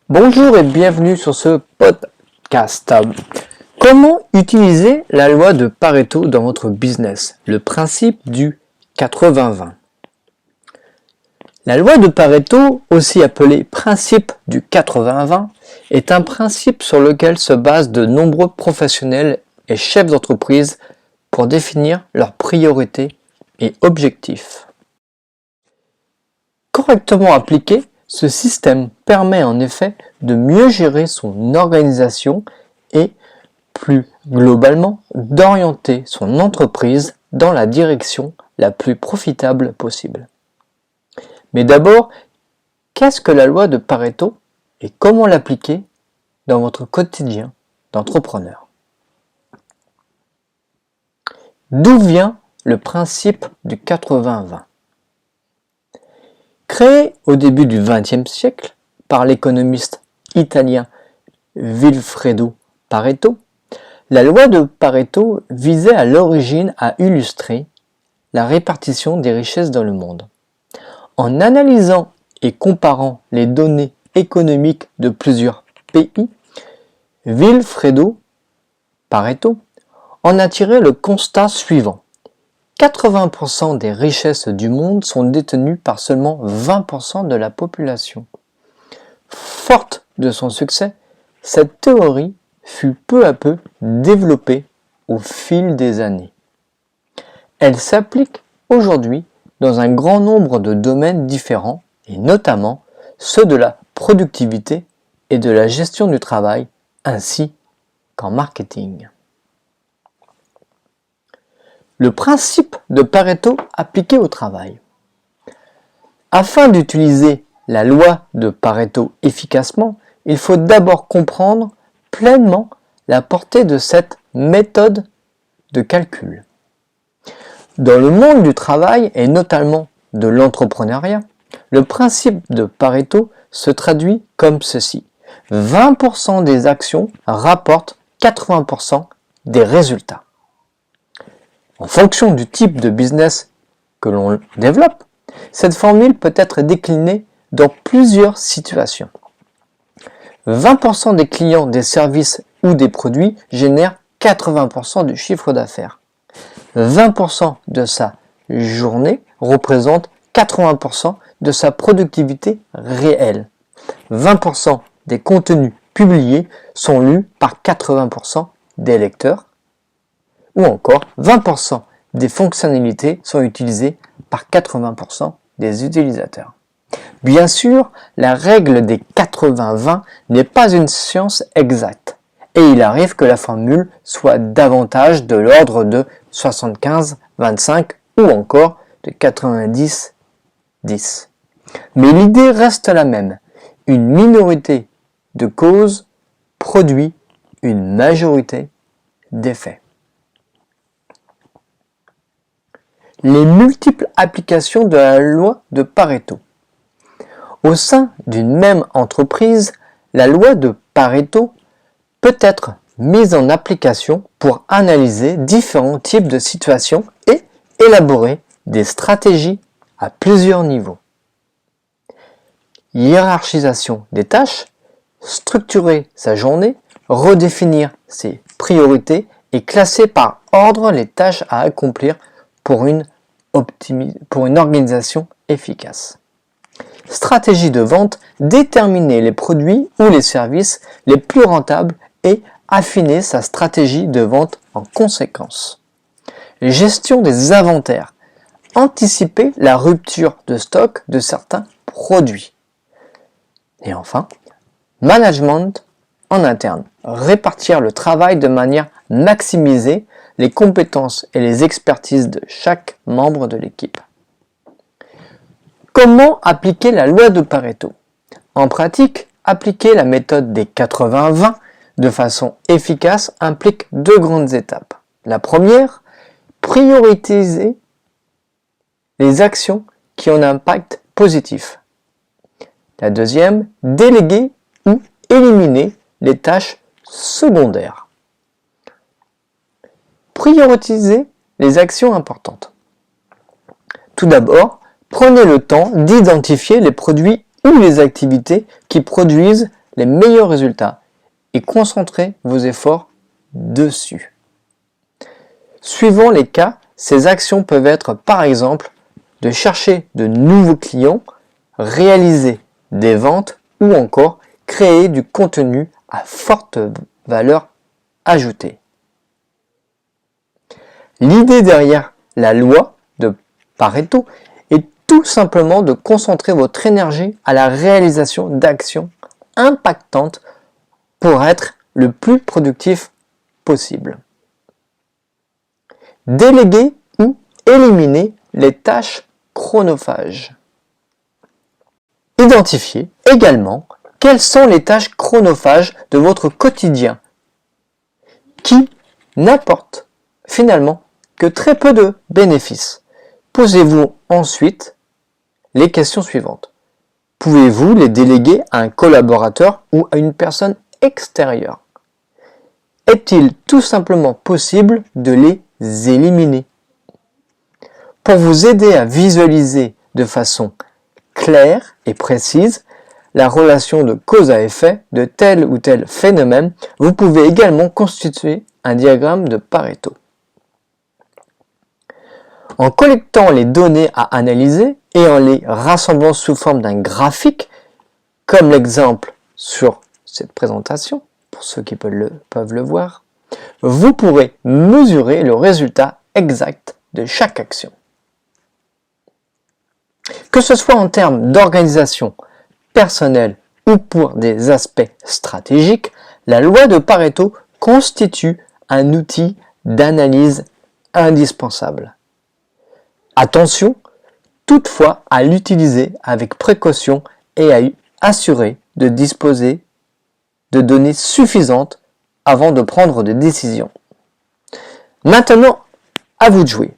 Bonjour et bienvenue sur ce podcast. Comment utiliser la loi de Pareto dans votre business? Le principe du 80-20. La loi de Pareto, aussi appelée principe du 80-20, est un principe sur lequel se basent de nombreux professionnels et chefs d'entreprise pour définir leurs priorités et objectifs. Correctement appliqué, ce système permet en effet de mieux gérer son organisation et, plus globalement, d'orienter son entreprise dans la direction la plus profitable possible. Mais d'abord, qu'est-ce que la loi de Pareto et comment l'appliquer dans votre quotidien d'entrepreneur? D'où vient le principe du 80-20? Créé au début du XXe siècle par l'économiste italien Vilfredo Pareto, la loi de Pareto visait à l'origine à illustrer la répartition des richesses dans le monde. En analysant et comparant les données économiques de plusieurs pays, Vilfredo Pareto en a tiré le constat suivant. 80% des richesses du monde sont détenues par seulement 20% de la population. Forte de son succès, cette théorie fut peu à peu développée au fil des années. Elle s'applique aujourd'hui dans un grand nombre de domaines différents, et notamment ceux de la productivité et de la gestion du travail, ainsi qu'en marketing. Le principe de Pareto appliqué au travail. Afin d'utiliser la loi de Pareto efficacement, il faut d'abord comprendre pleinement la portée de cette méthode de calcul. Dans le monde du travail et notamment de l'entrepreneuriat, le principe de Pareto se traduit comme ceci. 20% des actions rapportent 80% des résultats. En fonction du type de business que l'on développe, cette formule peut être déclinée dans plusieurs situations. 20% des clients des services ou des produits génèrent 80% du chiffre d'affaires. 20% de sa journée représente 80% de sa productivité réelle. 20% des contenus publiés sont lus par 80% des lecteurs. Ou encore 20% des fonctionnalités sont utilisées par 80% des utilisateurs. Bien sûr, la règle des 80-20 n'est pas une science exacte, et il arrive que la formule soit davantage de l'ordre de 75-25 ou encore de 90-10. Mais l'idée reste la même. Une minorité de causes produit une majorité d'effets. Les multiples applications de la loi de Pareto. Au sein d'une même entreprise, la loi de Pareto peut être mise en application pour analyser différents types de situations et élaborer des stratégies à plusieurs niveaux. Hiérarchisation des tâches, structurer sa journée, redéfinir ses priorités et classer par ordre les tâches à accomplir pour une organisation efficace. Stratégie de vente, déterminer les produits ou les services les plus rentables et affiner sa stratégie de vente en conséquence. Gestion des inventaires, anticiper la rupture de stock de certains produits. Et enfin, management en interne, répartir le travail de manière maximisée les compétences et les expertises de chaque membre de l'équipe. Comment appliquer la loi de Pareto? En pratique, appliquer la méthode des 80-20 de façon efficace implique deux grandes étapes. La première, prioriser les actions qui ont un impact positif. La deuxième, déléguer ou éliminer les tâches secondaires. Prioriser les actions importantes. Tout d'abord, prenez le temps d'identifier les produits ou les activités qui produisent les meilleurs résultats et concentrez vos efforts dessus. Suivant les cas, ces actions peuvent être par exemple de chercher de nouveaux clients, réaliser des ventes ou encore créer du contenu à forte valeur ajoutée. L'idée derrière la loi de Pareto est tout simplement de concentrer votre énergie à la réalisation d'actions impactantes pour être le plus productif possible. Déléguer ou éliminer les tâches chronophages. Identifiez également quelles sont les tâches chronophages de votre quotidien qui n'apportent finalement que très peu de bénéfices. Posez-vous ensuite les questions suivantes. Pouvez-vous les déléguer à un collaborateur ou à une personne extérieure? Est-il tout simplement possible de les éliminer? Pour vous aider à visualiser de façon claire et précise la relation de cause à effet de tel ou tel phénomène, vous pouvez également constituer un diagramme de Pareto. En collectant les données à analyser et en les rassemblant sous forme d'un graphique, comme l'exemple sur cette présentation, pour ceux qui peuvent le voir, vous pourrez mesurer le résultat exact de chaque action. Que ce soit en termes d'organisation personnelle ou pour des aspects stratégiques, la loi de Pareto constitue un outil d'analyse indispensable. Attention toutefois à l'utiliser avec précaution et à assurer de disposer de données suffisantes avant de prendre des décisions. Maintenant, à vous de jouer.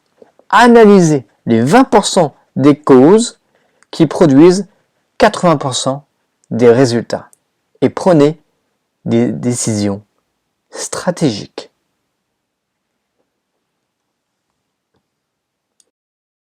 Analysez les 20% des causes qui produisent 80% des résultats et prenez des décisions stratégiques.